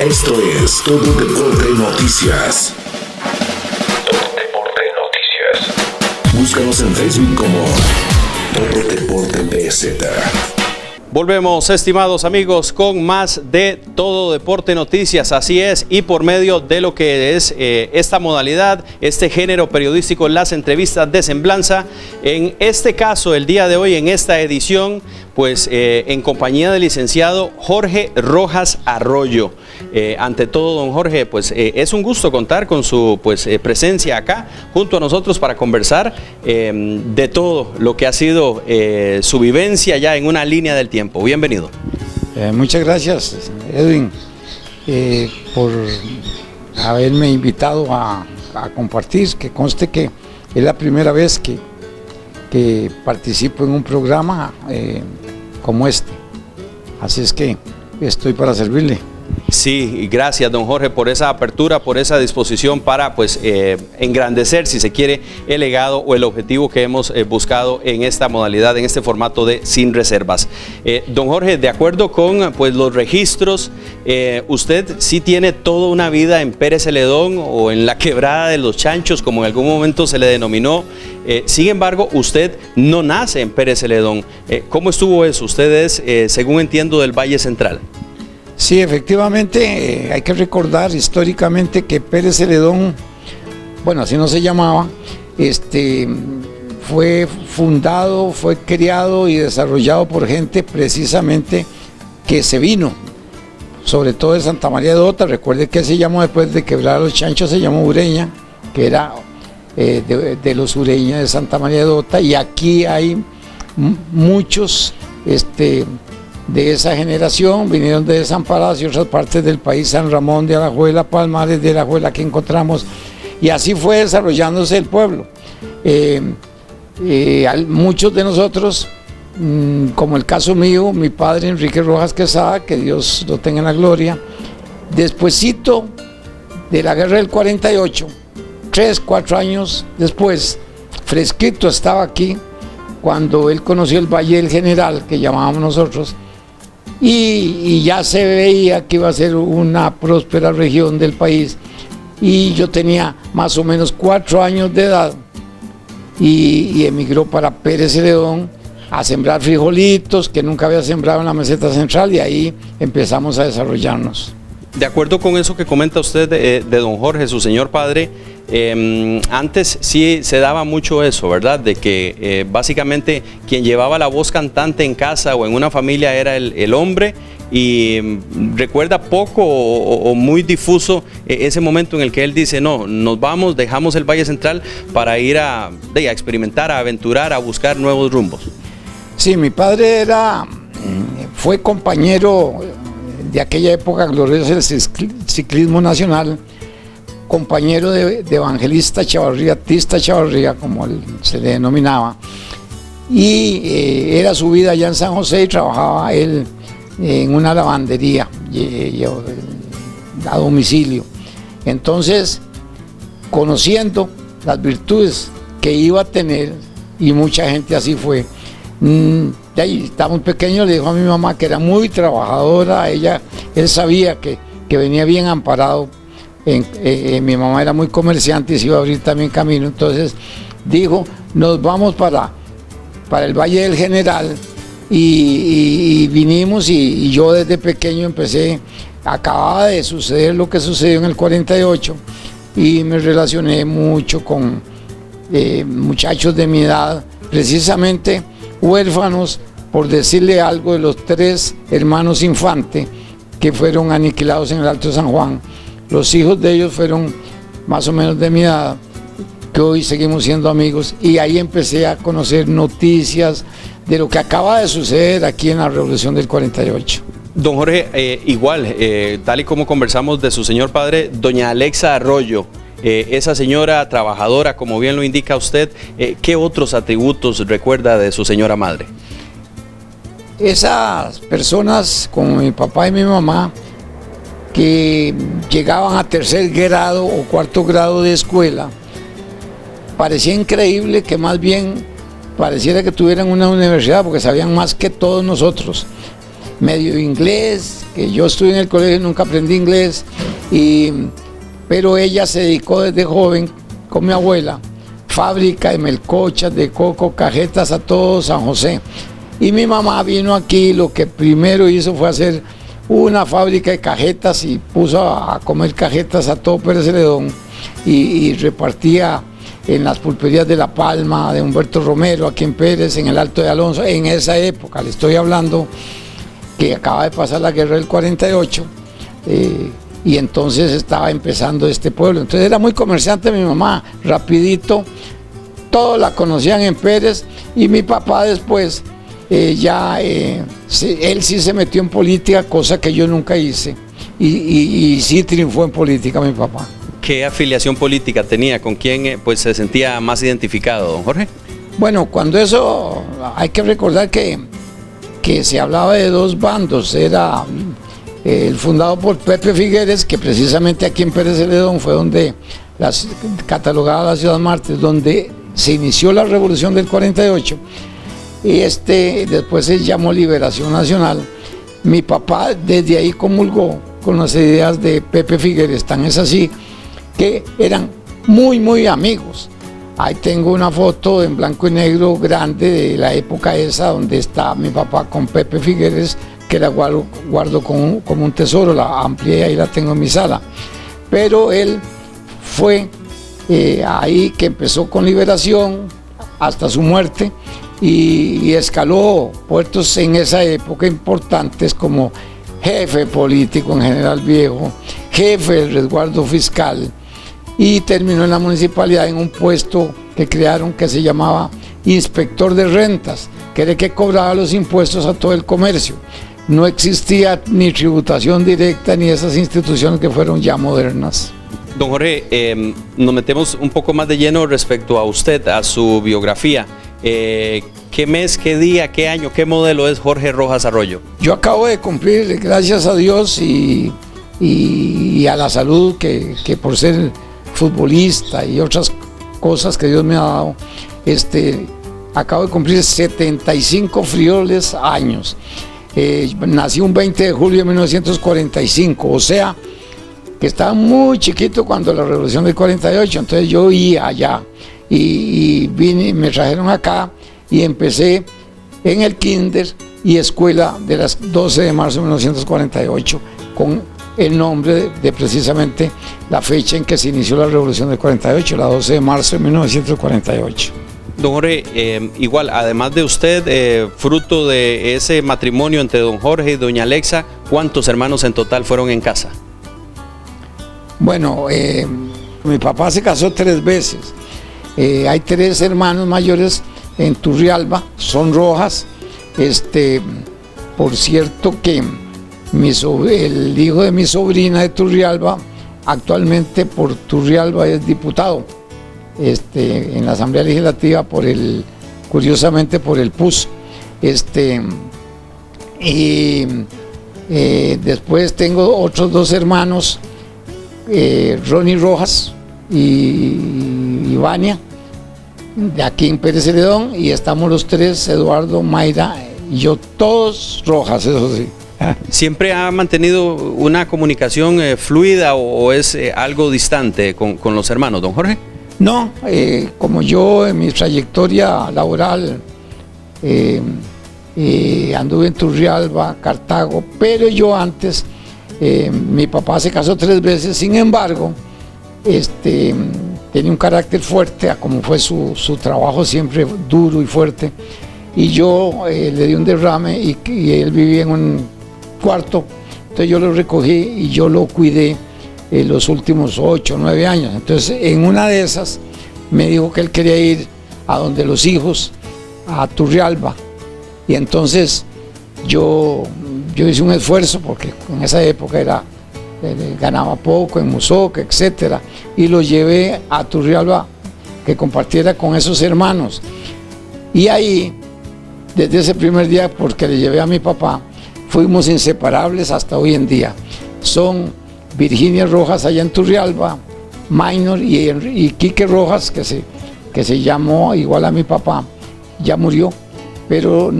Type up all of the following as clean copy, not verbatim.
Esto es Todo Deporte Noticias. Todo Deporte Noticias. Búscanos en Facebook como Todo Deporte BZ. Volvemos, estimados amigos, con más de Todo Deporte Noticias. Así es, y por medio de lo que es esta modalidad, este género periodístico, las entrevistas de semblanza. En este caso, el día de hoy, en esta edición, pues en compañía del licenciado Jorge Rojas Arroyo. Ante todo, don Jorge, pues es un gusto contar con su presencia acá junto a nosotros para conversar de todo lo que ha sido su vivencia ya en una línea del tiempo. Bienvenido. Muchas gracias, Edwin, por haberme invitado a compartir. Que conste que es la primera vez que participo en un programa como este, así es que estoy para servirle. Sí, gracias don Jorge por esa apertura, por esa disposición para engrandecer, si se quiere, el legado o el objetivo que hemos buscado en esta modalidad, en este formato de Sin Reservas. Don Jorge, de acuerdo con los registros, usted sí tiene toda una vida en Pérez Celedón o en la Quebrada de los Chanchos, como en algún momento se le denominó. Sin embargo, usted no nace en Pérez Celedón. ¿Cómo estuvo eso? Usted es, según entiendo, del Valle Central. Sí, efectivamente, hay que recordar históricamente que Pérez Celedón, bueno, así no se llamaba, fue fundado, fue creado y desarrollado por gente precisamente que se vino, sobre todo de Santa María de Dota. Recuerde que se llamó, después de Quebrada los Chanchos, se llamó Ureña, que era de los Ureña de Santa María de Dota, y aquí hay muchos de esa generación, vinieron de Desamparados y otras partes del país, San Ramón de Alajuela, Palmares de Alajuela, que encontramos, y así fue desarrollándose el pueblo. Muchos de nosotros, como el caso mío, mi padre Enrique Rojas Quesada, que Dios lo tenga en la gloria, despuesito de la guerra del 48, 3-4 años después, fresquito estaba aquí, cuando él conoció el Valle del General, que llamábamos nosotros, y ya se veía que iba a ser una próspera región del país, y yo tenía más o menos 4 años de edad, y emigró para Pérez Celedón a sembrar frijolitos que nunca había sembrado en la meseta central, y ahí empezamos a desarrollarnos. De acuerdo con eso que comenta usted de don Jorge, su señor padre, antes sí se daba mucho eso, ¿verdad? De que básicamente quien llevaba la voz cantante en casa o en una familia era el hombre, y recuerda poco o muy difuso ese momento en el que él dice, no, nos vamos, dejamos el Valle Central para ir a experimentar, a aventurar, a buscar nuevos rumbos. Sí, mi padre fue compañero de aquella época gloriosa del ciclismo nacional, compañero de Evangelista Chavarría, Tista Chavarría, como él se le denominaba, y era su vida allá en San José, y trabajaba él en una lavandería a domicilio. Entonces, conociendo las virtudes que iba a tener, y mucha gente así fue, de ahí estaba muy pequeño, le dijo a mi mamá que era muy trabajadora, él sabía que venía bien amparado, mi mamá era muy comerciante y se iba a abrir también camino, entonces dijo, nos vamos para el Valle del General, y vinimos, y yo desde pequeño acababa de suceder lo que sucedió en el 48, y me relacioné mucho con muchachos de mi edad, precisamente huérfanos, por decirle algo, de los 3 hermanos Infante que fueron aniquilados en el Alto San Juan. Los hijos de ellos fueron más o menos de mi edad, que hoy seguimos siendo amigos, y ahí empecé a conocer noticias de lo que acaba de suceder aquí en la Revolución del 48. Don Jorge, igual, tal y como conversamos de su señor padre, doña Alexa Arroyo, esa señora trabajadora, como bien lo indica usted, ¿qué otros atributos recuerda de su señora madre? Esas personas, como mi papá y mi mamá, que llegaban a 3er grado o 4º grado de escuela, parecía increíble que más bien pareciera que tuvieran una universidad, porque sabían más que todos nosotros. medio inglés, que yo estuve en el colegio y nunca aprendí inglés, pero ella se dedicó desde joven con mi abuela, fábrica de melcochas, de coco, cajetas a todo San José. Y mi mamá vino aquí, lo que primero hizo fue hacer una fábrica de cajetas y puso a comer cajetas a todo Pérez Celedón y repartía en las pulperías de La Palma, de Humberto Romero, aquí en Pérez, en el Alto de Alonso, en esa época, le estoy hablando que acaba de pasar la guerra del 48, y entonces estaba empezando este pueblo. Entonces era muy comerciante mi mamá, rapidito, todos la conocían en Pérez, y mi papá después, él sí se metió en política, cosa que yo nunca hice, y sí triunfó en política mi papá. ¿Qué afiliación política tenía? ¿Con quién pues se sentía más identificado, don Jorge? Bueno, cuando eso, hay que recordar que se hablaba de dos bandos. Era el fundado por Pepe Figueres, que precisamente aquí en Pérez Celedón fue donde catalogada la ciudad Mártir, donde se inició la revolución del 48, y después se llamó Liberación Nacional. Mi papá desde ahí comulgó con las ideas de Pepe Figueres, tan es así que eran muy amigos. Ahí tengo una foto en blanco y negro grande de la época esa, donde está mi papá con Pepe Figueres, que la guardo como un tesoro, la amplié y ahí la tengo en mi sala. Pero él fue ahí que empezó con Liberación hasta su muerte, y escaló puestos en esa época importantes como jefe político en General Viejo, jefe del resguardo fiscal, y terminó en la municipalidad en un puesto que crearon que se llamaba inspector de rentas, que era el que cobraba los impuestos a todo el comercio. No existía ni tributación directa ni esas instituciones que fueron ya modernas. Don Jorge, nos metemos un poco más de lleno respecto a usted, a su biografía. ¿Qué mes, qué día, qué año, qué modelo es Jorge Rojas Arroyo? Yo acabo de cumplir, gracias a Dios y a la salud, que por ser futbolista y otras cosas que Dios me ha dado, acabo de cumplir 75 frioles años. Nací un 20 de julio de 1945, o sea, que estaba muy chiquito cuando la revolución del 48, entonces yo iba allá y vine, me trajeron acá y empecé en el kinder y escuela de las 12 de marzo de 1948, con el nombre de precisamente la fecha en que se inició la revolución del 48, la 12 de marzo de 1948. Don Jorge, igual, además de usted, fruto de ese matrimonio entre don Jorge y doña Alexa, ¿cuántos hermanos en total fueron en casa? Bueno, mi papá se casó 3 veces. Hay 3 hermanos mayores en Turrialba, son Rojas. Por cierto que el hijo de mi sobrina de Turrialba, actualmente por Turrialba es diputado en la Asamblea Legislativa curiosamente por el PUS. Después tengo otros 2 hermanos, Ronnie Rojas y Vania, de aquí en Pérez Celedón, y estamos los 3, Eduardo, Mayra y yo, todos Rojas, eso sí. ¿Siempre ha mantenido una comunicación fluida o es algo distante con los hermanos, don Jorge? No, como yo en mi trayectoria laboral anduve en Turrialba, Cartago, pero yo antes, mi papá se casó 3 veces, sin embargo, tenía un carácter fuerte, como fue su trabajo siempre duro y fuerte, y yo le di un derrame y él vivía en un cuarto, entonces yo lo recogí y yo lo cuidé los últimos 8 o 9 años. Entonces en una de esas me dijo que él quería ir a donde los hijos, a Turrialba, y entonces yo hice un esfuerzo, porque en esa época ganaba poco en Musoca, etcétera, y lo llevé a Turrialba que compartiera con esos hermanos, y ahí desde ese primer día, porque le llevé a mi papá, fuimos inseparables hasta hoy en día. Son Virginia Rojas allá en Turrialba, Minor y Quique Rojas, que se llamó igual a mi papá, ya murió, pero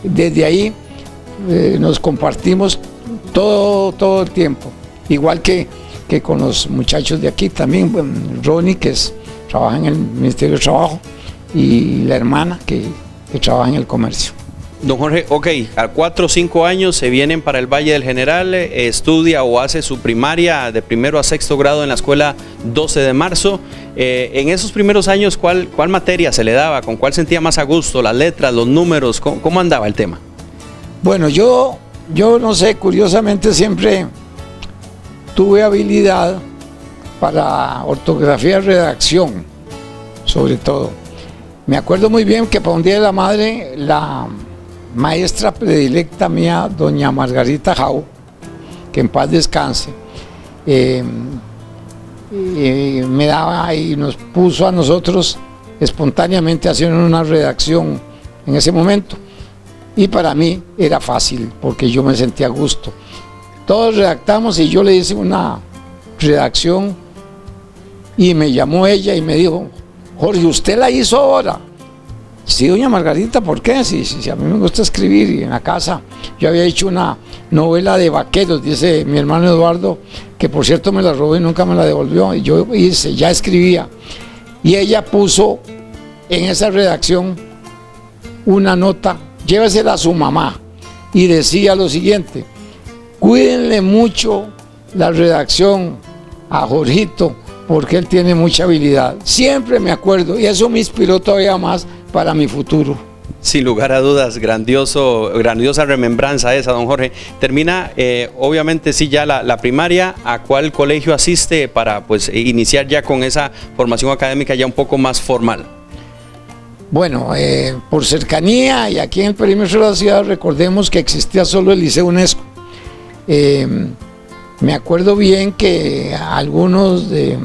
desde ahí nos compartimos todo el tiempo. Igual que con los muchachos de aquí también, bueno, Ronnie, trabaja en el Ministerio de Trabajo, y la hermana que trabaja en el comercio. Don Jorge, ok, a 4 o 5 años se vienen para el Valle del General, estudia o hace su primaria de primero a sexto grado en la escuela 12 de marzo. En esos primeros años, ¿cuál materia se le daba? ¿Con cuál sentía más a gusto? ¿Las letras, los números? ¿Cómo andaba el tema? Bueno, yo no sé, curiosamente siempre tuve habilidad para ortografía y redacción, sobre todo. Me acuerdo muy bien que para un Día de la Madre, la maestra predilecta mía, doña Margarita Jau, que en paz descanse, me daba y nos puso a nosotros espontáneamente a hacer una redacción en ese momento. Y para mí era fácil, porque yo me sentía a gusto. Todos redactamos y yo le hice una redacción y me llamó ella y me dijo: Jorge, ¿usted la hizo ahora? Sí, doña Margarita, ¿por qué? Si a mí me gusta escribir, y en la casa yo había hecho una novela de vaqueros, dice mi hermano Eduardo, que por cierto me la robó y nunca me la devolvió, y yo ya escribía. Y ella puso en esa redacción una nota: llévesela a su mamá, y decía lo siguiente: cuídenle mucho la redacción a Jorgito, porque él tiene mucha habilidad. Siempre me acuerdo, y eso me inspiró todavía más para mi futuro. Sin lugar a dudas, grandiosa remembranza esa, don Jorge. Termina, obviamente sí, ya la primaria. ¿A cuál colegio asiste para pues iniciar ya con esa formación académica ya un poco más formal? Bueno, por cercanía y aquí en el perímetro de la ciudad, recordemos que existía solo el Liceo UNESCO. Me acuerdo bien que algunos de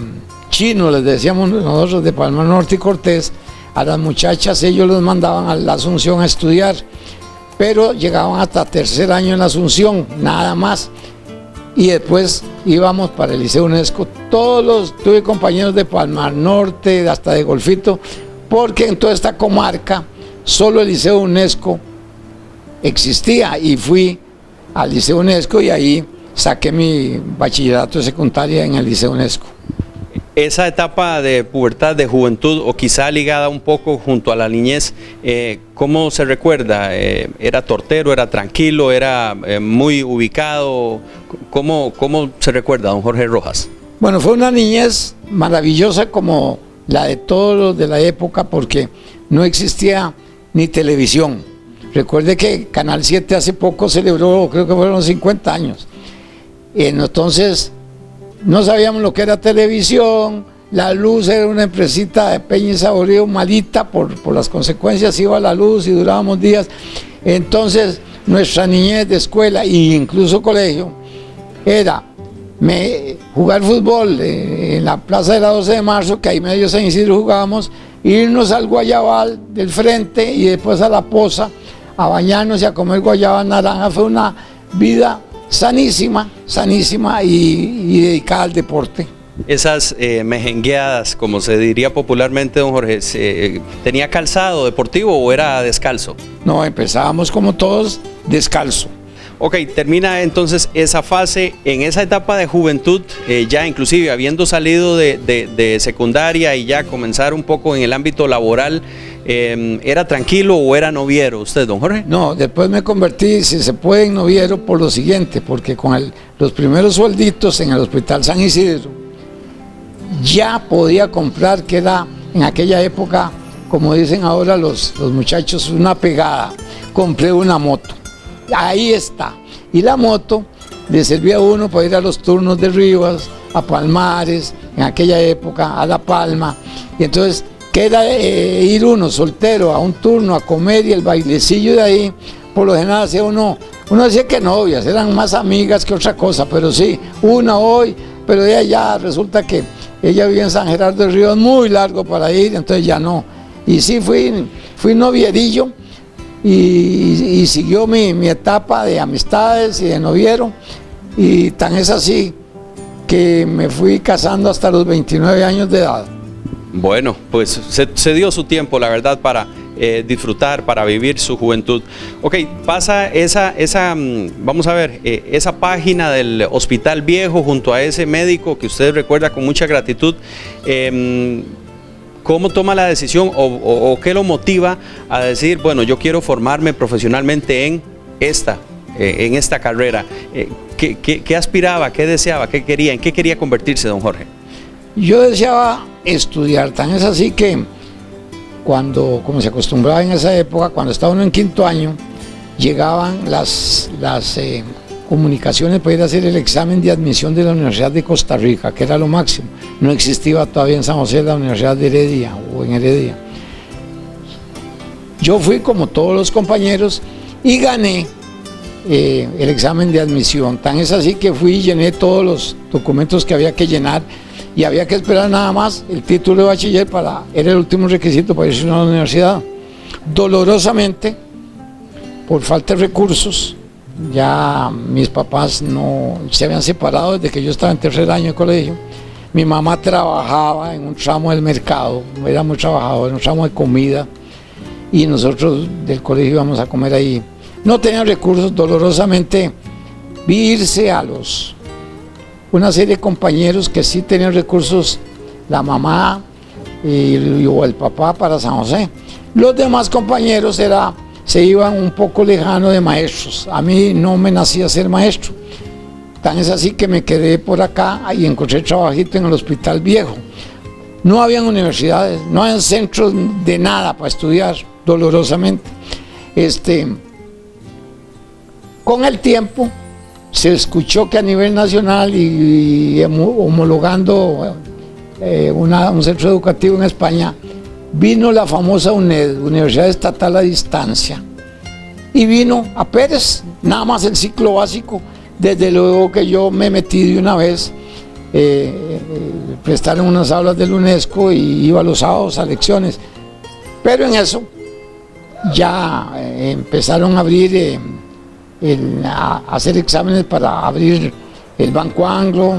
chinos, les decíamos nosotros, de Palma Norte y Cortés, a las muchachas ellos los mandaban a la Asunción a estudiar, pero llegaban hasta tercer año en la Asunción, nada más, y después íbamos para el Liceo UNESCO. Tuve compañeros de Palma Norte, hasta de Golfito, porque en toda esta comarca solo el Liceo UNESCO existía, y fui al Liceo UNESCO y ahí saqué mi bachillerato de secundaria en el Liceo UNESCO. Esa etapa de pubertad, de juventud, o quizá ligada un poco junto a la niñez, ¿cómo se recuerda? ¿Era tortero, era tranquilo, era muy ubicado? ¿Cómo se recuerda, don Jorge Rojas? Bueno, fue una niñez maravillosa como la de todos los de la época, porque no existía ni televisión. Recuerde que Canal 7 hace poco celebró, creo que fueron 50 años. Entonces, no sabíamos lo que era televisión. La luz era una empresita de Peña y Saborío malita por las consecuencias, iba la luz y durábamos días. Entonces, nuestra niñez de escuela e incluso colegio era jugar fútbol en la plaza de la 12 de marzo, que ahí medio San Isidro jugábamos, irnos al Guayabal del frente y después a la Poza a bañarnos y a comer guayaba naranja. Fue una vida sanísima y dedicada al deporte. Esas mejengueadas, como se diría popularmente, don Jorge, ¿tenía calzado deportivo o era descalzo? No, empezábamos como todos descalzo. Ok, termina entonces esa fase. En esa etapa de juventud, ya inclusive habiendo salido de secundaria y ya comenzar un poco en el ámbito laboral, ¿era tranquilo o era noviero usted, don Jorge? No, después me convertí, si se puede, en noviero por lo siguiente, porque con los primeros suelditos en el Hospital San Isidro, ya podía comprar, que era en aquella época, como dicen ahora los muchachos, una pegada. Compré una moto. Ahí está. Y la moto le servía a uno para ir a los turnos de Rivas, a Palmares, en aquella época, a La Palma. Y entonces, ¿qué era ir uno soltero a un turno a comer y el bailecillo de ahí? Por lo general hacía uno decía que novias, eran más amigas que otra cosa, pero sí, una hoy, pero de allá resulta que ella vivía en San Gerardo del Río, muy largo para ir, entonces ya no. Y sí, fui novierillo. Y siguió mi etapa de amistades y de noviero, y tan es así que me fui casando hasta los 29 años de edad. Bueno, pues se dio su tiempo, la verdad, para disfrutar, para vivir su juventud. Ok, pasa vamos a ver, esa página del Hospital Viejo junto a ese médico que usted recuerda con mucha gratitud. ¿Cómo toma la decisión o qué lo motiva a decir, bueno, yo quiero formarme profesionalmente en esta carrera? ¿Qué aspiraba, qué deseaba, qué quería, en qué quería convertirse, don Jorge? Yo deseaba estudiar, tan es así que como se acostumbraba en esa época, cuando estaba uno en quinto año, llegaban las comunicaciones para ir a hacer el examen de admisión de la Universidad de Costa Rica, que era lo máximo. No existía todavía en San José la Universidad de Heredia o en Heredia. Yo fui como todos los compañeros y gané el examen de admisión. Tan es así que fui y llené todos los documentos que había que llenar y había que esperar nada más el título de bachiller era el último requisito para irse a la universidad. Dolorosamente, por falta de recursos, ya mis papás no se habían separado desde que yo estaba en tercer año de colegio. Mi mamá trabajaba en un tramo del mercado, era muy trabajador, en un tramo de comida, y nosotros del colegio íbamos a comer ahí. No tenían recursos, dolorosamente vi irse una serie de compañeros que sí tenían recursos, la mamá o el papá para San José. Los demás compañeros se iban un poco lejano de maestros. A mí no me nacía ser maestro. Tan es así que me quedé por acá y encontré trabajito en el Hospital Viejo. No habían universidades, no habían centros de nada para estudiar, dolorosamente. Con el tiempo se escuchó que a nivel nacional y homologando un centro educativo en España, vino la famosa UNED, Universidad Estatal a Distancia, y vino a Pérez, nada más el ciclo básico. Desde luego que yo me metí de una vez, prestaron unas aulas del UNESCO y iba los sábados a lecciones, pero en eso ya empezaron a abrir, a hacer exámenes para abrir el Banco Anglo.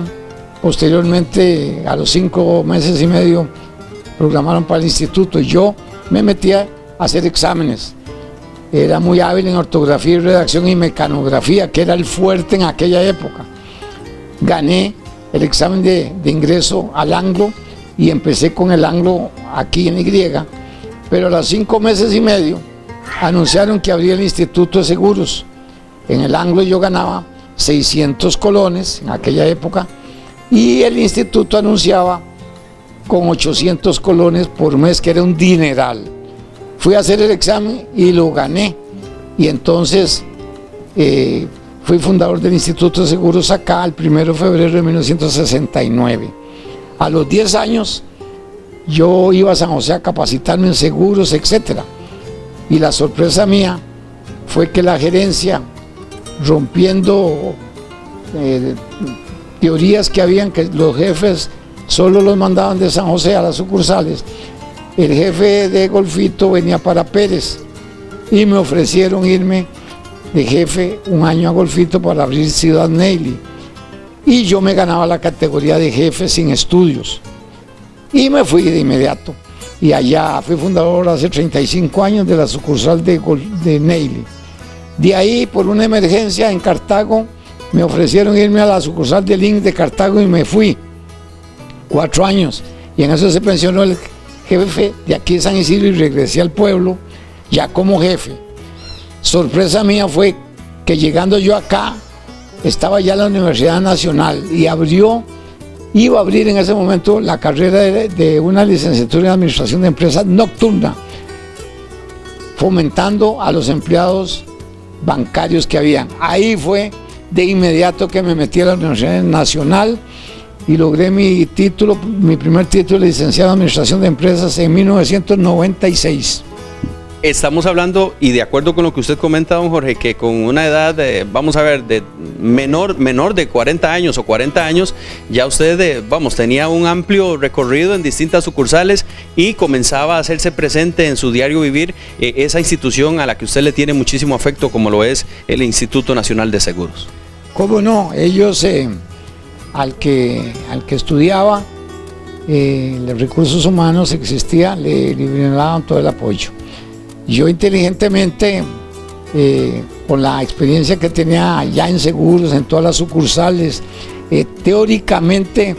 Posteriormente, a los 5 meses y medio, programaron para el instituto. Yo me metí a hacer exámenes. Era muy hábil en ortografía y redacción y mecanografía, que era el fuerte en aquella época. Gané el examen de ingreso al Anglo y empecé con el Anglo aquí en Y, pero a los 5 meses y medio anunciaron que abría el Instituto de Seguros. En el Anglo yo ganaba 600 colones en aquella época y el instituto anunciaba con 800 colones por mes, que era un dineral. Fui a hacer el examen y lo gané, y entonces fui fundador del Instituto de Seguros acá el 1 de febrero de 1969. A los 10 años yo iba a San José a capacitarme en seguros, etc. Y la sorpresa mía fue que la gerencia, rompiendo teorías que habían, que los jefes solo los mandaban de San José a las sucursales, el jefe de Golfito venía para Pérez y me ofrecieron irme de jefe un año a Golfito para abrir Ciudad Neily, y yo me ganaba la categoría de jefe sin estudios y me fui de inmediato, y allá fui fundador hace 35 años de la sucursal de Neily. De ahí, por una emergencia en Cartago, me ofrecieron irme a la sucursal del INC de Cartago y me fui 4 años, y en eso se pensionó el jefe de aquí de San Isidro y regresé al pueblo ya como jefe. Sorpresa mía fue que llegando yo acá estaba ya la Universidad Nacional y iba a abrir en ese momento la carrera de una licenciatura en Administración de Empresas nocturna, fomentando a los empleados bancarios que habían. Ahí fue de inmediato que me metí a la Universidad Nacional y logré mi primer título de licenciado en Administración de Empresas en 1996. Estamos hablando, y de acuerdo con lo que usted comenta, don Jorge, que con una edad, vamos a ver, de menor de 40 años o 40 años, ya usted, tenía un amplio recorrido en distintas sucursales y comenzaba a hacerse presente en su diario vivir esa institución a la que usted le tiene muchísimo afecto, como lo es el Instituto Nacional de Seguros. ¿Cómo no? Ellos, al que estudiaba, los recursos humanos existía, le brindaban todo el apoyo. yo inteligentemente, con la experiencia que tenía ya en seguros, en todas las sucursales, teóricamente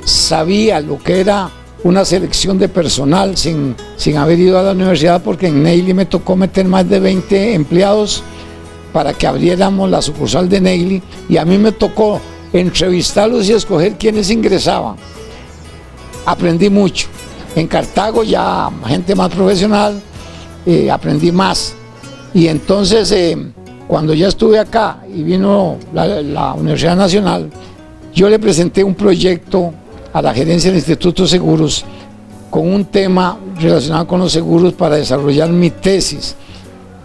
sabía lo que era una selección de personal sin haber ido a la universidad, porque en Neily me tocó meter más de 20 empleados para que abriéramos la sucursal de Neily, y a mí me tocó entrevistarlos y escoger quiénes ingresaban. Aprendí mucho. En Cartago, ya gente más profesional, aprendí más. Y entonces, cuando ya estuve acá y vino la Universidad Nacional, yo le presenté un proyecto a la gerencia del Instituto de Seguros con un tema relacionado con los seguros para desarrollar mi tesis,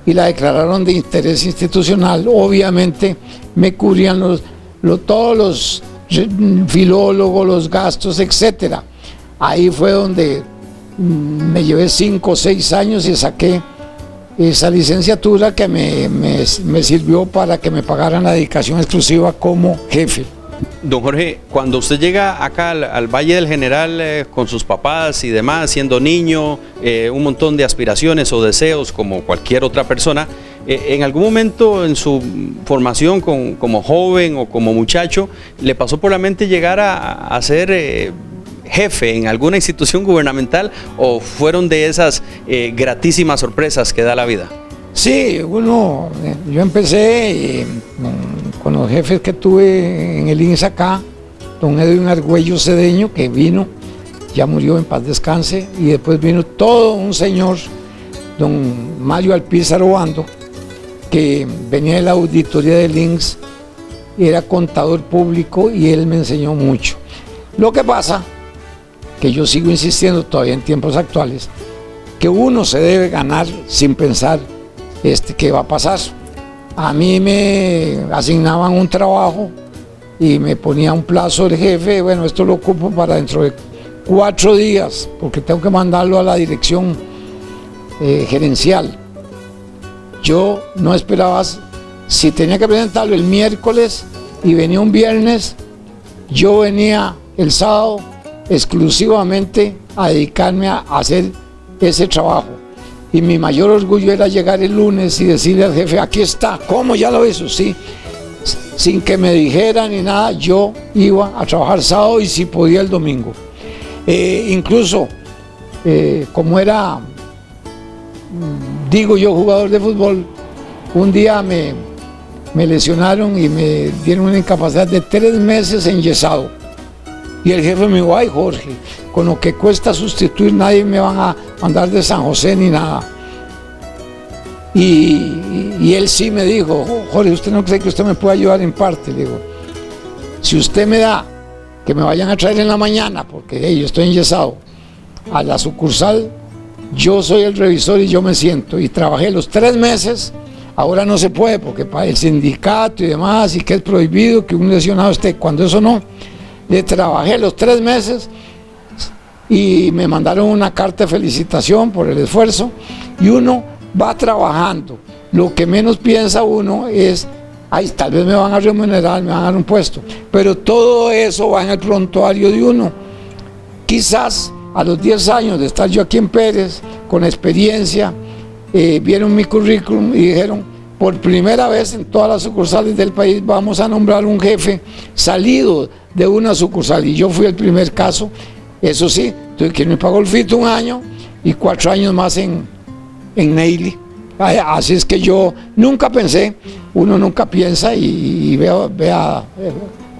y la declararon de interés institucional. Obviamente me cubrían todos los filólogos, los gastos, etcétera. Ahí fue donde me llevé 5 o 6 años y saqué esa licenciatura que me sirvió para que me pagaran la dedicación exclusiva como jefe. Don Jorge, cuando usted llega acá al Valle del General con sus papás y demás, siendo niño, un montón de aspiraciones o deseos como cualquier otra persona, ¿en algún momento en su formación como joven o como muchacho le pasó por la mente llegar a ser jefe en alguna institución gubernamental, o fueron de esas gratísimas sorpresas que da la vida? Sí, yo empecé con los jefes que tuve en el INSS acá, don Edwin Argüello Cedeño, que vino, ya murió, en paz descanse, y después vino todo un señor, don Mario Alpizar Obando, que venía de la auditoría del INSS, era contador público, y él me enseñó mucho. Lo que pasa, que yo sigo insistiendo todavía en tiempos actuales, que uno se debe ganar sin pensar qué va a pasar. A mí me asignaban un trabajo y me ponía un plazo el jefe: bueno, esto lo ocupo para dentro de 4 días, porque tengo que mandarlo a la dirección gerencial. Yo no esperaba, si tenía que presentarlo el miércoles y venía un viernes, yo venía el sábado exclusivamente a dedicarme a hacer ese trabajo. Y mi mayor orgullo era llegar el lunes y decirle al jefe: aquí está. ¿Cómo? ¿Ya lo hizo? Sí. Sin que me dijeran ni nada, yo iba a trabajar sábado y si podía el domingo. Incluso, como era, digo yo, jugador de fútbol, un día me lesionaron y me dieron una incapacidad de 3 meses enyesado. Y el jefe me dijo: ay, Jorge, con lo que cuesta sustituir, nadie me van a mandar de San José ni nada. Y él sí me dijo: Jorge, ¿usted no cree que usted me puede ayudar en parte? Le digo: si usted me da que me vayan a traer en la mañana, porque yo estoy enyesado, a la sucursal, yo soy el revisor y yo me siento. Y trabajé los 3 meses. Ahora no se puede, porque para el sindicato y demás, y que es prohibido que un lesionado esté. Cuando eso no, le trabajé los 3 meses y me mandaron una carta de felicitación por el esfuerzo. Y uno va trabajando. Lo que menos piensa uno es: ay, tal vez me van a remunerar, me van a dar un puesto. Pero todo eso va en el prontuario de uno. Quizás a los 10 años de estar yo aquí en Pérez, con experiencia, vieron mi currículum y dijeron: por primera vez en todas las sucursales del país vamos a nombrar un jefe salido de una sucursal. Y yo fui el primer caso. Eso sí, tuve que me pagó el FIT 1 año y 4 años más en Neily. Así es que yo nunca pensé, uno nunca piensa, y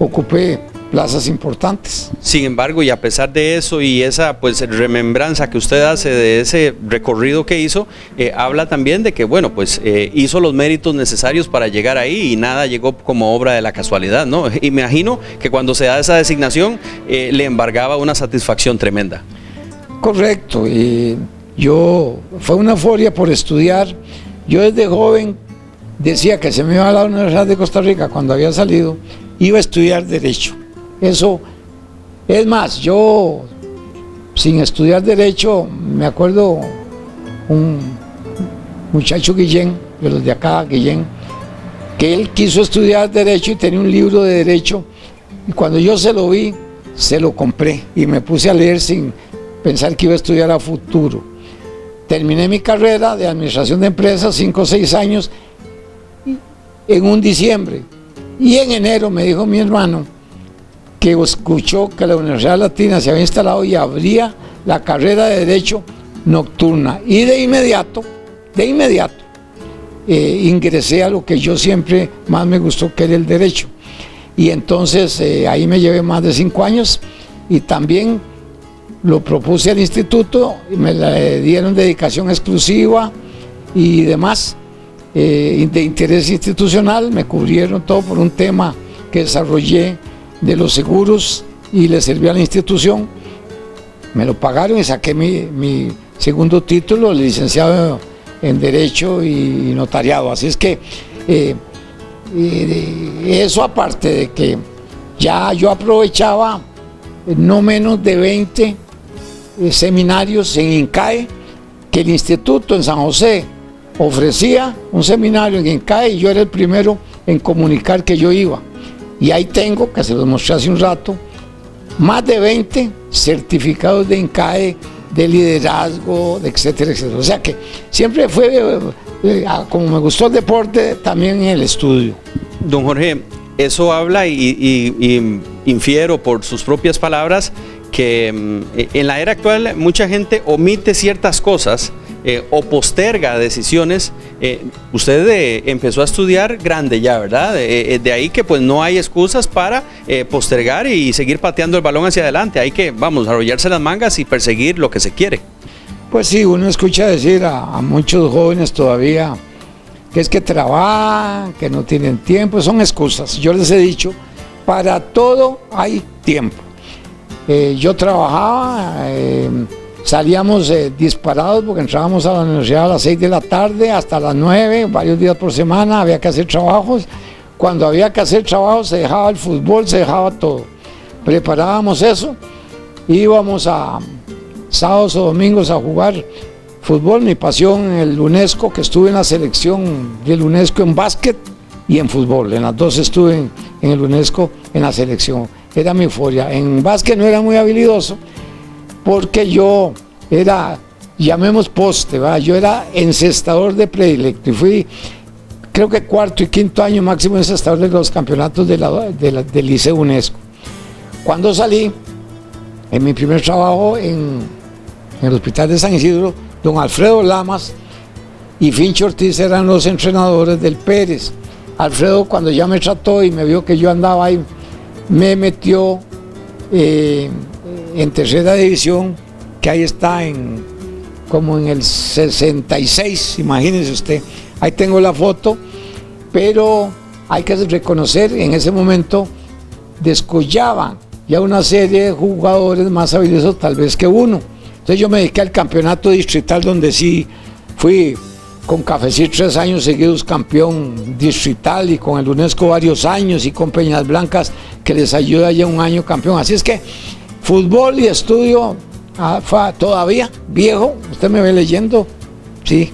ocupé plazas importantes. Sin embargo, y a pesar de eso y esa pues remembranza que usted hace de ese recorrido que hizo, habla también de que bueno, pues hizo los méritos necesarios para llegar ahí, y nada llegó como obra de la casualidad, ¿no? Y me imagino que cuando se da esa designación le embargaba una satisfacción tremenda. Correcto. Fue una euforia por estudiar. Yo desde joven decía que se me iba a la Universidad de Costa Rica. Cuando había salido, iba a estudiar Derecho. Eso, es más, yo sin estudiar Derecho, me acuerdo un muchacho Guillén, de los de acá, Guillén, que él quiso estudiar Derecho y tenía un libro de Derecho, y cuando yo se lo vi, se lo compré y me puse a leer sin pensar que iba a estudiar a futuro. terminé mi carrera de administración de empresas, 5 o 6 años, en un diciembre. Y en enero me dijo mi hermano que escuchó que la Universidad Latina se había instalado y abría la carrera de Derecho nocturna. Y de inmediato, ingresé a lo que yo siempre más me gustó, que era el Derecho. Y entonces ahí me llevé más de 5 años y también lo propuse al instituto, y me dieron dedicación exclusiva y demás, de interés institucional, me cubrieron todo por un tema que desarrollé de los seguros y le serví a la institución, me lo pagaron y saqué mi segundo título, licenciado en Derecho y Notariado. Así es que eso, aparte de que ya yo aprovechaba no menos de 20 seminarios en INCAE, que el instituto en San José ofrecía un seminario en INCAE y yo era el primero en comunicar que yo iba. Y ahí tengo, que se los mostré hace un rato, más de 20 certificados de INCAE, de liderazgo, etcétera, etcétera. O sea que siempre fue, como me gustó el deporte, también en el estudio. Don Jorge, eso habla y infiero por sus propias palabras que en la era actual mucha gente omite ciertas cosas o posterga decisiones. Usted empezó a estudiar grande ya, ¿verdad? De ahí que pues no hay excusas para postergar y seguir pateando el balón hacia adelante. Hay que, vamos, arrollarse las mangas y perseguir lo que se quiere. Pues sí, uno escucha decir a muchos jóvenes todavía que es que trabajan, que no tienen tiempo, son excusas. Yo les he dicho, para todo hay tiempo. Yo trabajaba, salíamos disparados porque entrábamos a la universidad a las 6 de la tarde hasta las 9, varios días por semana, había que hacer trabajos. Cuando había que hacer trabajos se dejaba el fútbol, se dejaba todo. Preparábamos eso, íbamos a sábados o domingos a jugar fútbol. Mi pasión en el UNESCO, que estuve en la selección del UNESCO en básquet y en fútbol. En las dos estuve en el UNESCO en la selección. Era mi euforia. En básquet no era muy habilidoso porque yo era, llamemos poste, ¿verdad? Yo era encestador de predilecto y fui, creo que 4º y 5º año máximo encestador de los campeonatos del Liceo UNESCO. Cuando salí, en mi primer trabajo en el Hospital de San Isidro, don Alfredo Lamas y Fincho Ortiz eran los entrenadores del Pérez. Alfredo, cuando ya me trató y me vio que yo andaba ahí, me metió en tercera división, que ahí está como en el 66, imagínense usted. Ahí tengo la foto, pero hay que reconocer, en ese momento descollaban ya una serie de jugadores más habilidosos tal vez que uno. Entonces yo me dediqué al campeonato distrital, donde sí fui con Cafecir 3 años seguidos campeón distrital, y con el UNESCO varios años, y con Peñas Blancas, que les ayuda ya un año campeón. Así es que fútbol y estudio todavía viejo. Usted me ve leyendo, sí.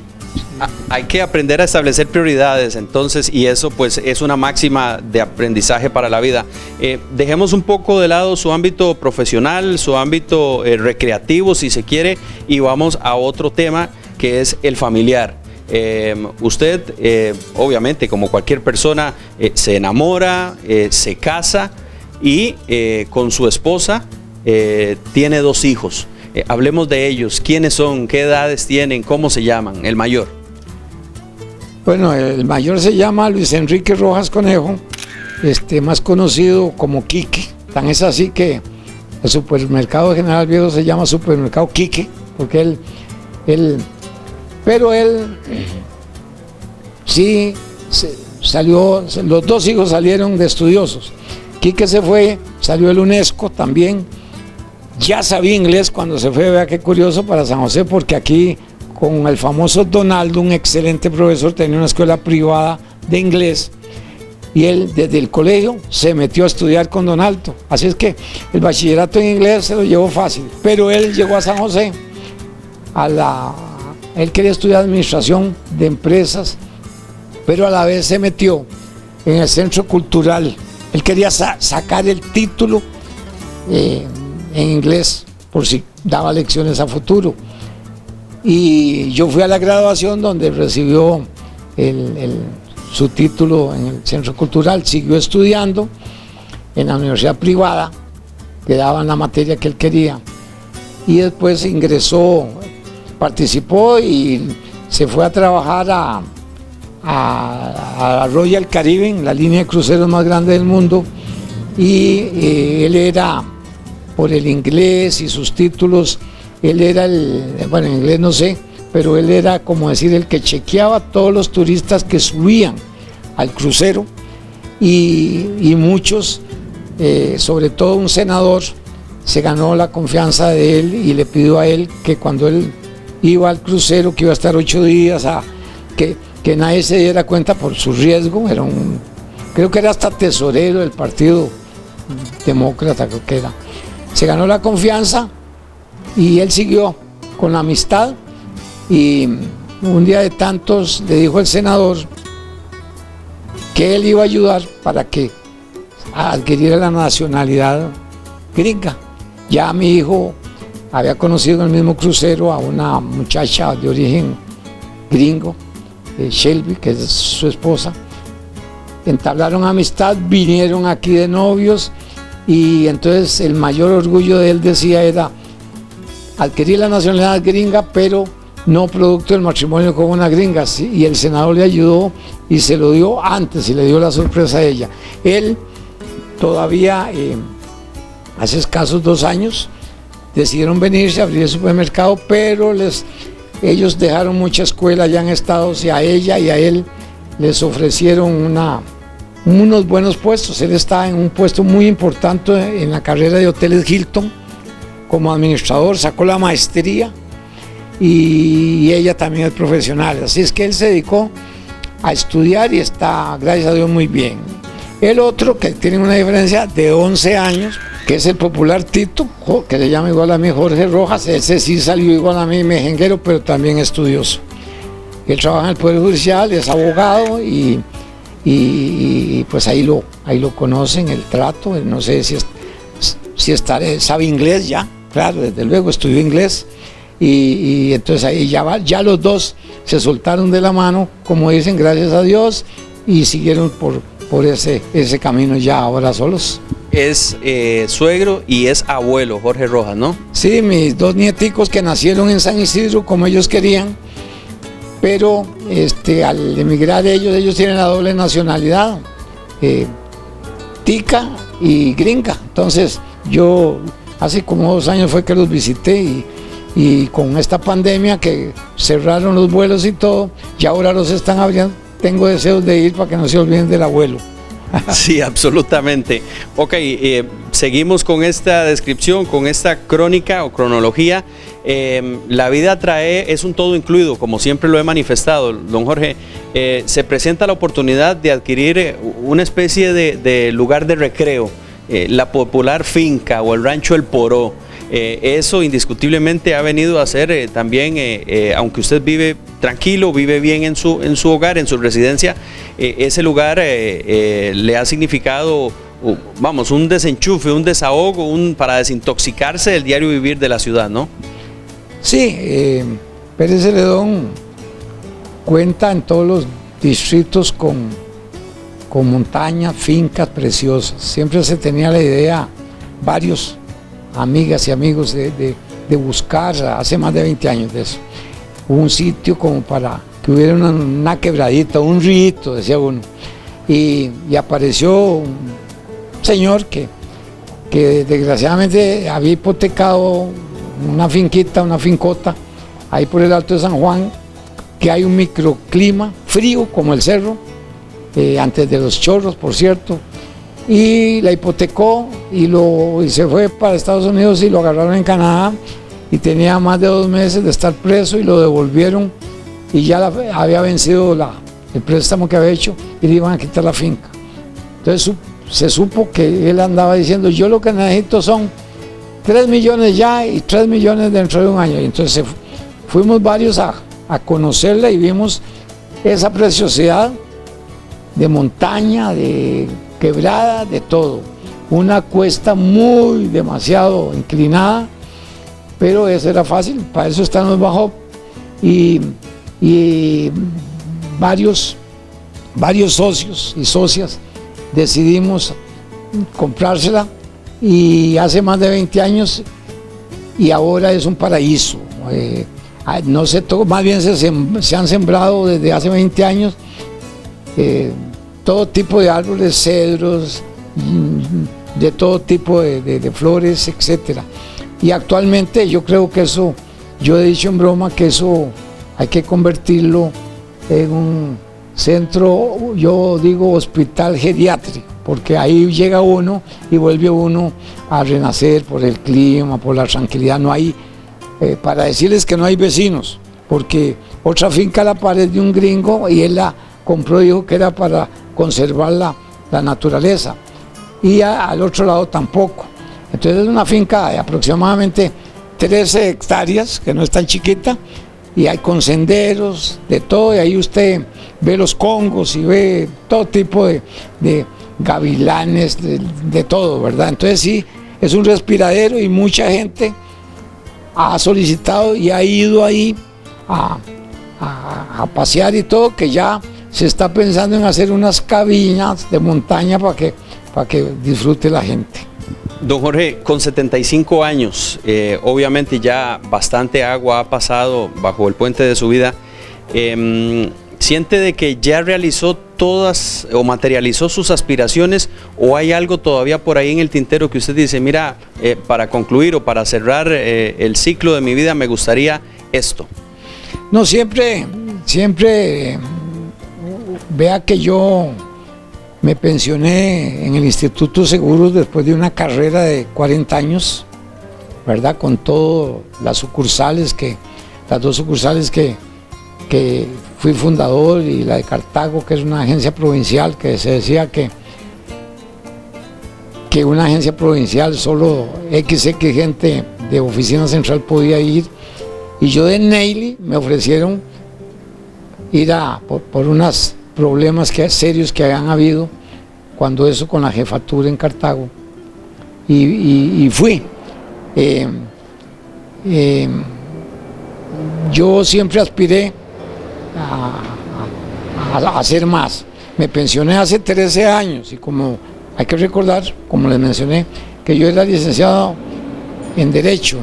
Hay que aprender a establecer prioridades, entonces, y eso pues es una máxima de aprendizaje para la vida. Dejemos un poco de lado su ámbito profesional, su ámbito recreativo, si se quiere, y vamos a otro tema, que es el familiar. Usted, obviamente, como cualquier persona, se enamora, se casa y con su esposa tiene 2 hijos. Hablemos de ellos. ¿Quiénes son? ¿Qué edades tienen? ¿Cómo se llaman? El mayor. Bueno, el mayor se llama Luis Enrique Rojas Conejo, más conocido como Quique. Tan es así que el supermercado de General Viejo se llama Supermercado Quique, porque él sí salió, los 2 hijos salieron de estudiosos. Quique se fue, salió del UNESCO también. Ya sabía inglés cuando se fue, vea qué curioso, para San José, porque aquí con el famoso Donaldo, un excelente profesor, tenía una escuela privada de inglés, y él desde el colegio se metió a estudiar con Donaldo. Así es que el bachillerato en inglés se lo llevó fácil, pero él llegó a San José, él quería estudiar administración de empresas, pero a la vez se metió en el centro cultural. Él quería sacar el título en inglés, por si daba lecciones a futuro. y yo fui a la graduación donde recibió su título en el Centro Cultural, siguió estudiando en la universidad privada, que daban la materia que él quería, y después ingresó, participó y se fue a trabajar a Royal Caribbean, la línea de cruceros más grande del mundo, y él era, por el inglés y sus títulos, él era bueno, en inglés no sé, pero él era, como decir, el que chequeaba a todos los turistas que subían al crucero, y muchos, sobre todo un senador, se ganó la confianza de él y le pidió a él que cuando él iba al crucero, que iba a estar 8 días, que nadie se diera cuenta por su riesgo. Creo que era hasta tesorero del Partido Demócrata, creo que era. Se ganó la confianza y él siguió con la amistad, y un día de tantos le dijo el senador que él iba a ayudar para que adquiriera la nacionalidad gringa. Ya mi hijo había conocido en el mismo crucero a una muchacha de origen gringo, Shelby, que es su esposa. Entablaron amistad, vinieron aquí de novios, y entonces el mayor orgullo de él, decía, era adquirir la nacionalidad gringa, pero no producto del matrimonio con una gringa, ¿sí? Y el senador le ayudó y se lo dio antes, y le dio la sorpresa a ella. Él todavía, hace escasos 2 años, decidieron venirse a abrir el supermercado, pero ellos dejaron mucha escuela allá en Estados, y a ella y a él les ofrecieron unos buenos puestos. Él está en un puesto muy importante en la carrera de hoteles Hilton como administrador, sacó la maestría, y ella también es profesional, así es que él se dedicó a estudiar y está, gracias a Dios, muy bien. El otro, que tiene una diferencia de 11 años, que es el popular Tito, que se llama igual a mí, Jorge Rojas. Ese sí salió igual a mí, mejenguero, pero también estudioso. Él trabaja en el Poder Judicial, es abogado, y pues ahí lo conocen, el trato. No sé sabe inglés ya, claro, desde luego estudió inglés, y entonces ahí ya los dos se soltaron de la mano, como dicen, gracias a Dios, y siguieron por ese camino ya ahora solos. Es suegro y es abuelo, Jorge Rojas, ¿no? Sí, mis 2 nieticos que nacieron en San Isidro como ellos querían, pero al emigrar ellos tienen la doble nacionalidad, tica y gringa. Entonces yo hace como 2 años fue que los visité, y con esta pandemia que cerraron los vuelos y todo, y ahora los están abriendo, tengo deseos de ir para que no se olviden del abuelo. Sí, absolutamente. Ok, seguimos con esta descripción, con esta crónica o cronología. La vida es un todo incluido, como siempre lo he manifestado, don Jorge. Se presenta la oportunidad de adquirir una especie de lugar de recreo, la popular finca o el rancho El Poró. Eso indiscutiblemente ha venido a ser también, aunque usted vive tranquilo, vive bien en su hogar, en su residencia, ese lugar le ha significado, vamos, un desenchufe, un desahogo, para desintoxicarse del diario vivir de la ciudad, ¿no? Sí, Pérez Celedón cuenta en todos los distritos con montañas, fincas preciosas. Siempre se tenía la idea, varios amigas y amigos, de buscar, hace más de 20 años de eso, un sitio como para que hubiera una quebradita, un rito, decía uno, y apareció un señor que desgraciadamente había hipotecado una finquita, una fincota ahí por el Alto de San Juan, que hay un microclima frío como el cerro, antes de los chorros, por cierto, y la hipotecó y se fue para Estados Unidos, y lo agarraron en Canadá, y tenía más de 2 meses de estar preso, y lo devolvieron, y ya había vencido el préstamo que había hecho, y le iban a quitar la finca. Entonces se supo que él andaba diciendo: yo lo que necesito son 3 millones ya y 3 millones dentro de un año. Y entonces fuimos varios a conocerla, y vimos esa preciosidad de montaña, de quebrada, de todo. Una cuesta demasiado inclinada, pero eso era fácil. Para eso están los bajos y varios socios y socias decidimos comprársela, y hace más de 20 años, y ahora es un paraíso. No sé, más bien se han sembrado desde hace 20 años todo tipo de árboles, cedros, de todo tipo de flores, etcétera. Y actualmente yo creo que eso, yo he dicho en broma que eso hay que convertirlo en un centro, yo digo hospital geriátrico, porque ahí llega uno y vuelve uno a renacer por el clima, por la tranquilidad. No hay, para decirles que no hay vecinos, porque otra finca a la pared de un gringo y él la compró y dijo que era para conservar la naturaleza, y al otro lado tampoco. Entonces es una finca de aproximadamente 13 hectáreas, que no es tan chiquita, y hay con senderos, de todo, y ahí usted ve los congos y ve todo tipo de gavilanes, de todo, ¿verdad? Entonces sí, es un respiradero, y mucha gente ha solicitado y ha ido ahí a pasear y todo, que ya se está pensando en hacer unas cabinas de montaña para que disfrute la gente. Don Jorge, con 75 años, obviamente ya bastante agua ha pasado bajo el puente de su vida. ¿Siente de que ya realizó todas o materializó sus aspiraciones, o hay algo todavía por ahí en el tintero que usted dice, mira, para concluir o para cerrar el ciclo de mi vida me gustaría esto? No, siempre, vea que yo me pensioné en el Instituto Seguros después de una carrera de 40 años, ¿verdad? Con todas las sucursales, las dos sucursales que fui fundador, y la de Cartago, que es una agencia provincial, que se decía que una agencia provincial solo XX gente de oficina central podía ir, y yo de Neily me ofrecieron ir por unos problemas serios que habían habido cuando eso con la jefatura en Cartago, y fui. Yo siempre aspiré a hacer más. Me pensioné hace 13 años, y como hay que recordar, como les mencioné, que yo era licenciado en Derecho,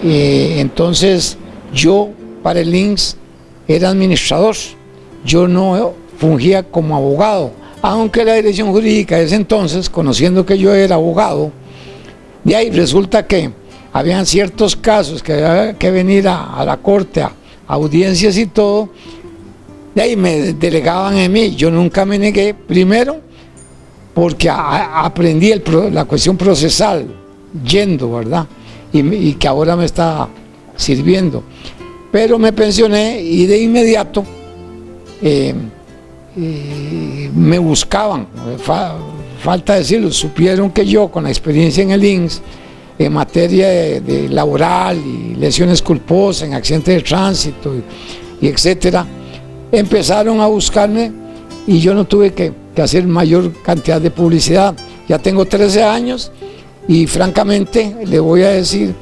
y entonces yo para el INSS era administrador, yo no fungía como abogado, aunque la dirección jurídica de ese entonces, conociendo que yo era abogado, de ahí resulta que habían ciertos casos que había que venir a la corte, a audiencias y todo, de ahí me delegaban en mí. Yo nunca me negué, primero porque aprendí la cuestión procesal yendo, ¿verdad? Y que ahora me está sirviendo. Pero me pensioné, y de inmediato me buscaban, falta decirlo, supieron que yo, con la experiencia en el INSS, en materia de laboral y lesiones culposas, en accidentes de tránsito y etcétera, empezaron a buscarme, y yo no tuve que hacer mayor cantidad de publicidad. Ya tengo 13 años, y francamente le voy a decir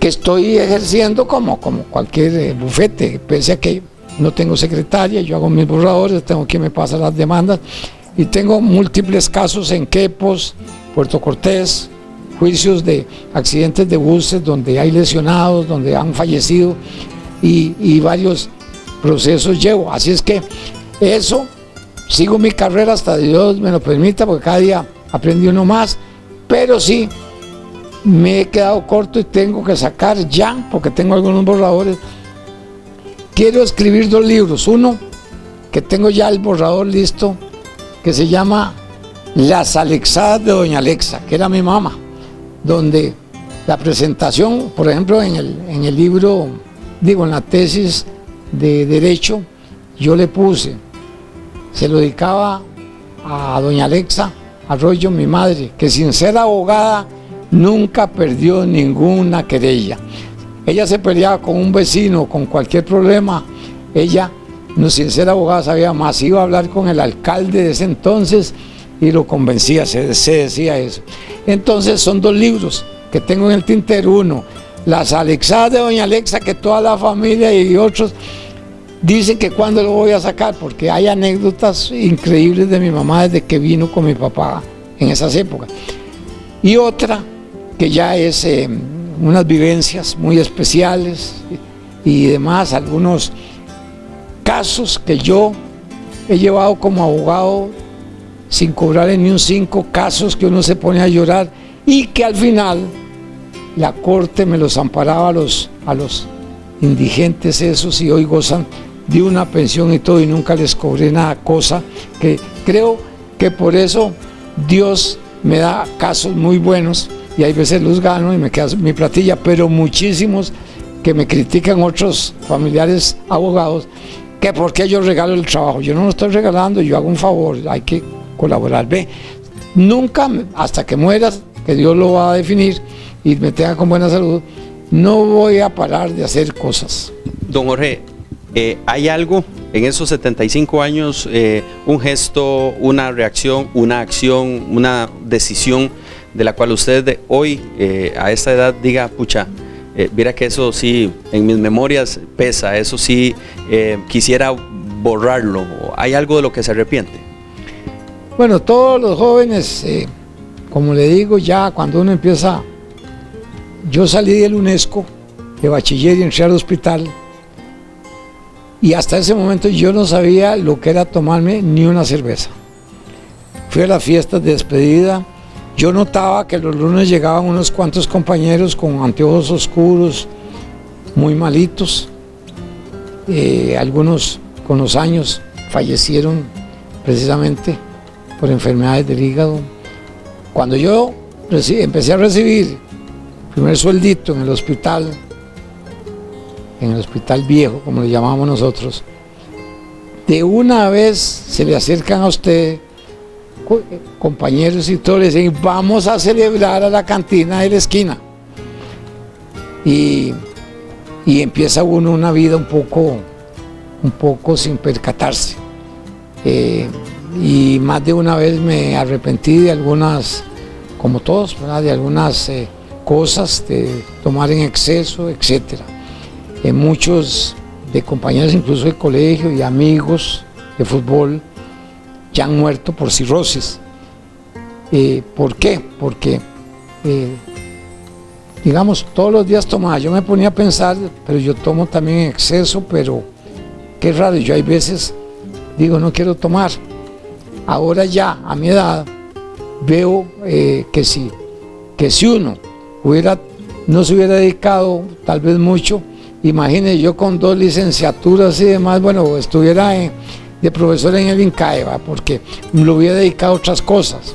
que estoy ejerciendo como cualquier bufete, pese a que no tengo secretaria, yo hago mis borradores, tengo quien me pasa las demandas, y tengo múltiples casos en Quepos, Puerto Cortés, juicios de accidentes de buses donde hay lesionados, donde han fallecido, y varios procesos llevo. Así es que eso, sigo mi carrera hasta Dios me lo permita, porque cada día aprendí uno más, pero sí me he quedado corto y tengo que sacar ya, porque tengo algunos borradores. Quiero escribir 2 libros, uno que tengo ya el borrador listo, que se llama Las Alexadas de Doña Alexa, que era mi mamá, donde la presentación, por ejemplo, en el libro, en la tesis de Derecho, yo le puse, se lo dedicaba a Doña Alexa Arroyo, mi madre, que sin ser abogada nunca perdió ninguna querella. Ella se peleaba con un vecino, con cualquier problema, ella, no sin ser abogada, sabía más, iba a hablar con el alcalde de ese entonces y lo convencía, se decía eso. Entonces son 2 libros que tengo en el tintero, uno, las Alexadas de doña Alexa, que toda la familia y otros dicen que cuándo lo voy a sacar, porque hay anécdotas increíbles de mi mamá desde que vino con mi papá en esas épocas. Y otra que ya es unas vivencias muy especiales y demás, algunos casos que yo he llevado como abogado sin cobrarle ni un 5, casos que uno se pone a llorar y que al final la corte me los amparaba a los indigentes esos, y hoy gozan de una pensión y todo, y nunca les cobré nada, cosa que creo que por eso Dios me da casos muy buenos, y hay veces los gano y me queda mi platilla, pero muchísimos que me critican otros familiares abogados, que por qué yo regalo el trabajo. Yo no lo estoy regalando, yo hago un favor, hay que colaborar. Ve, nunca, hasta que mueras, que Dios lo va a definir y me tenga con buena salud, no voy a parar de hacer cosas. Don Jorge, ¿hay algo en esos 75 años, un gesto, una reacción, una acción, una decisión de la cual usted hoy, a esta edad, diga, pucha, mira que eso sí, en mis memorias pesa, eso sí, quisiera borrarlo? ¿Hay algo de lo que se arrepiente? Bueno, todos los jóvenes, como le digo, ya cuando uno empieza, yo salí del UNESCO de bachiller y entré al hospital, y hasta ese momento yo no sabía lo que era tomarme ni una cerveza. Fui a las fiestas de despedida. Yo notaba que los lunes llegaban unos cuantos compañeros con anteojos oscuros, muy malitos. Algunos con los años fallecieron precisamente por enfermedades del hígado. Cuando yo empecé a recibir el primer sueldito en el hospital viejo, como le llamamos nosotros, de una vez se le acercan a usted compañeros y todos, le dicen, vamos a celebrar a la cantina de la esquina, y empieza uno una vida un poco sin percatarse, y más de una vez me arrepentí de algunas, como todos, ¿verdad?, de algunas cosas, de tomar en exceso, etcétera. Muchos de compañeros incluso de colegio y amigos de fútbol ya han muerto por cirrosis. ¿Por qué? Porque, digamos, todos los días tomaba. Yo me ponía a pensar, pero yo tomo también en exceso, pero qué raro, yo hay veces digo, no quiero tomar. Ahora ya, a mi edad, veo que si uno no se hubiera dedicado tal vez mucho, imagine yo con 2 licenciaturas y demás, bueno, estuviera de profesor en el INCAE, porque lo hubiera dedicado a otras cosas.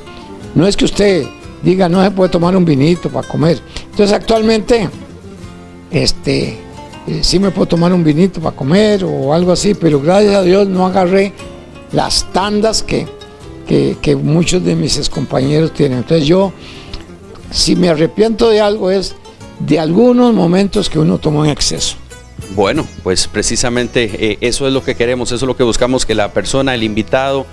No es que usted diga, no se puede tomar un vinito para comer. Entonces actualmente, sí me puedo tomar un vinito para comer o algo así, pero gracias a Dios no agarré las tandas que muchos de mis excompañeros tienen. Entonces yo, si me arrepiento de algo, es de algunos momentos que uno tomó en exceso. Bueno, pues precisamente eso es lo que queremos, eso es lo que buscamos, que la persona, el invitado,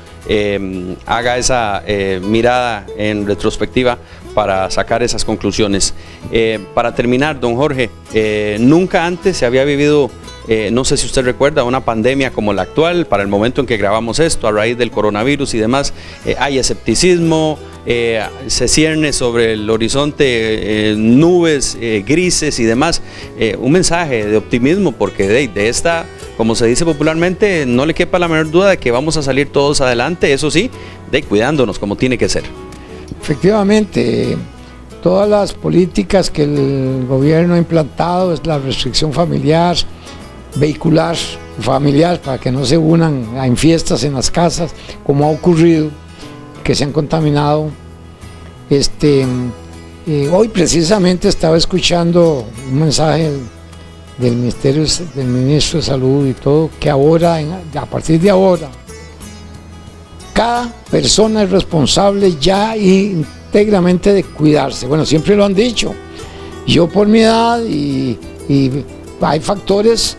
haga esa mirada en retrospectiva para sacar esas conclusiones. Para terminar, don Jorge, nunca antes se había vivido, no sé si usted recuerda, una pandemia como la actual. Para el momento en que grabamos esto, a raíz del coronavirus y demás, hay escepticismo, se cierne sobre el horizonte nubes grises y demás. Un mensaje de optimismo, porque de esta, como se dice popularmente, no le quepa la menor duda de que vamos a salir todos adelante, eso sí, cuidándonos como tiene que ser. Efectivamente, todas las políticas que el gobierno ha implantado, es la restricción familiar, vehicular, familiar, para que no se unan en fiestas en las casas, como ha ocurrido, que se han contaminado. Hoy precisamente estaba escuchando un mensaje del ministro de Salud y todo, que ahora, a partir de ahora, cada persona es responsable ya íntegramente de cuidarse. Bueno, siempre lo han dicho. Yo por mi edad y hay factores,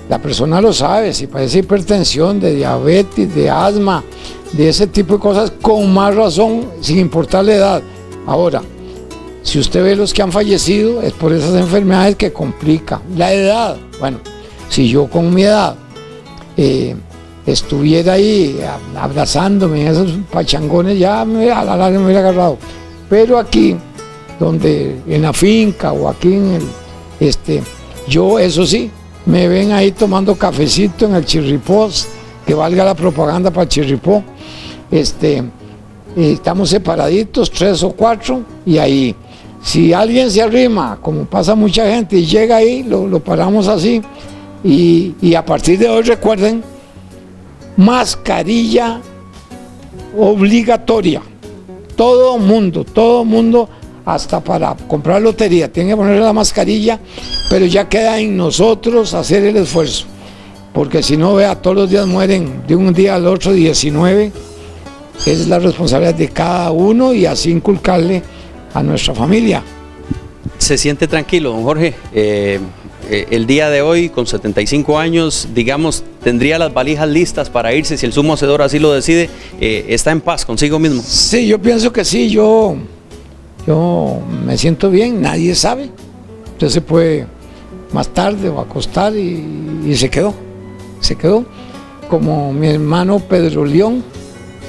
la persona lo sabe, si padece hipertensión, de diabetes, de asma, de ese tipo de cosas, con más razón, sin importar la edad. Ahora, si usted ve los que han fallecido, es por esas enfermedades que complica. La edad, bueno, si yo con mi edad estuviera ahí abrazándome en esos pachangones, ya a la larga me hubiera agarrado. Pero aquí, donde en la finca o aquí en yo eso sí, me ven ahí tomando cafecito en el Chirripó, que valga la propaganda para el Chirripó. Estamos separaditos, 3 o 4, y ahí, si alguien se arrima, como pasa mucha gente, y llega ahí, lo paramos así. Y a partir de hoy recuerden, mascarilla obligatoria. Todo mundo, hasta para comprar lotería, tiene que ponerle la mascarilla, pero ya queda en nosotros hacer el esfuerzo. Porque si no, vea, todos los días mueren de un día al otro 19. Es la responsabilidad de cada uno y así inculcarle a nuestra familia. ¿Se siente tranquilo, don Jorge? El día de hoy, con 75 años, digamos, tendría las valijas listas para irse si el sumo hacedor así lo decide. ¿Está en paz consigo mismo? Sí, yo pienso que sí. Yo me siento bien, nadie sabe. Usted se puede más tarde o acostar y se quedó. Como mi hermano Pedro León,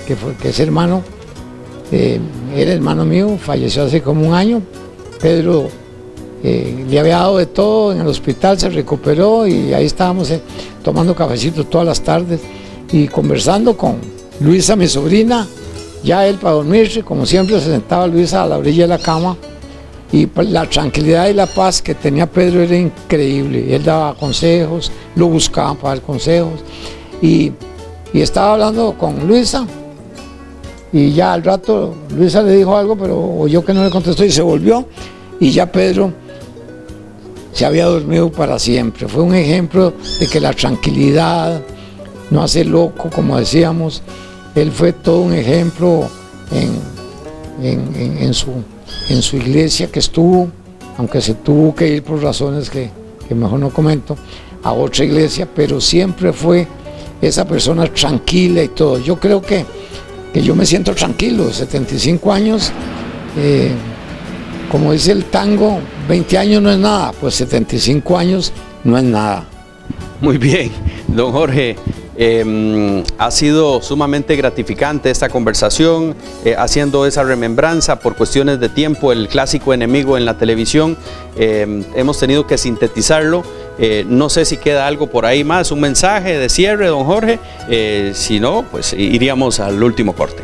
que es hermano, era hermano mío, falleció hace como un año. Pedro le había dado de todo en el hospital, se recuperó y ahí estábamos tomando cafecito todas las tardes y conversando con Luisa, mi sobrina. Ya él, para dormirse, como siempre, se sentaba Luisa a la orilla de la cama, y la tranquilidad y la paz que tenía Pedro era increíble. Él daba consejos, lo buscaban para dar consejos, y estaba hablando con Luisa, y ya al rato Luisa le dijo algo, pero oyó que no le contestó y se volvió, y ya Pedro se había dormido para siempre. Fue un ejemplo de que la tranquilidad no hace loco, como decíamos. Él fue todo un ejemplo en su iglesia que estuvo, aunque se tuvo que ir por razones que mejor no comento, a otra iglesia, pero siempre fue esa persona tranquila y todo. Yo creo que yo me siento tranquilo, 75 años, como dice el tango, 20 años no es nada, pues 75 años no es nada. Muy bien, don Jorge. Ha sido sumamente gratificante esta conversación, haciendo esa remembranza por cuestiones de tiempo, el clásico enemigo en la televisión. Hemos tenido que sintetizarlo. No sé si queda algo por ahí más, un mensaje de cierre, don Jorge. Si no, pues iríamos al último corte.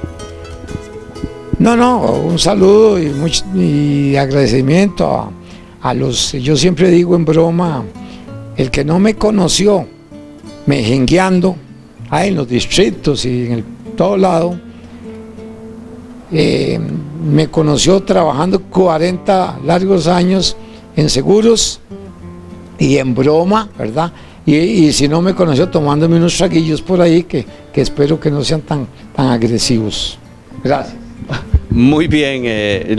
No, un saludo y agradecimiento a los, yo siempre digo en broma, el que no me conoció mejengueando en los distritos y en todo lado, me conoció trabajando 40 largos años en seguros y en broma, ¿verdad? Y si no me conoció tomándome unos traguillos por ahí que espero que no sean tan agresivos. Gracias. Muy bien,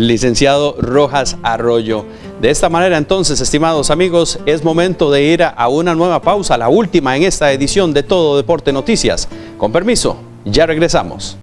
licenciado Rojas Arroyo. De esta manera, entonces, estimados amigos, es momento de ir a una nueva pausa, la última en esta edición de Todo Deporte Noticias. Con permiso, ya regresamos.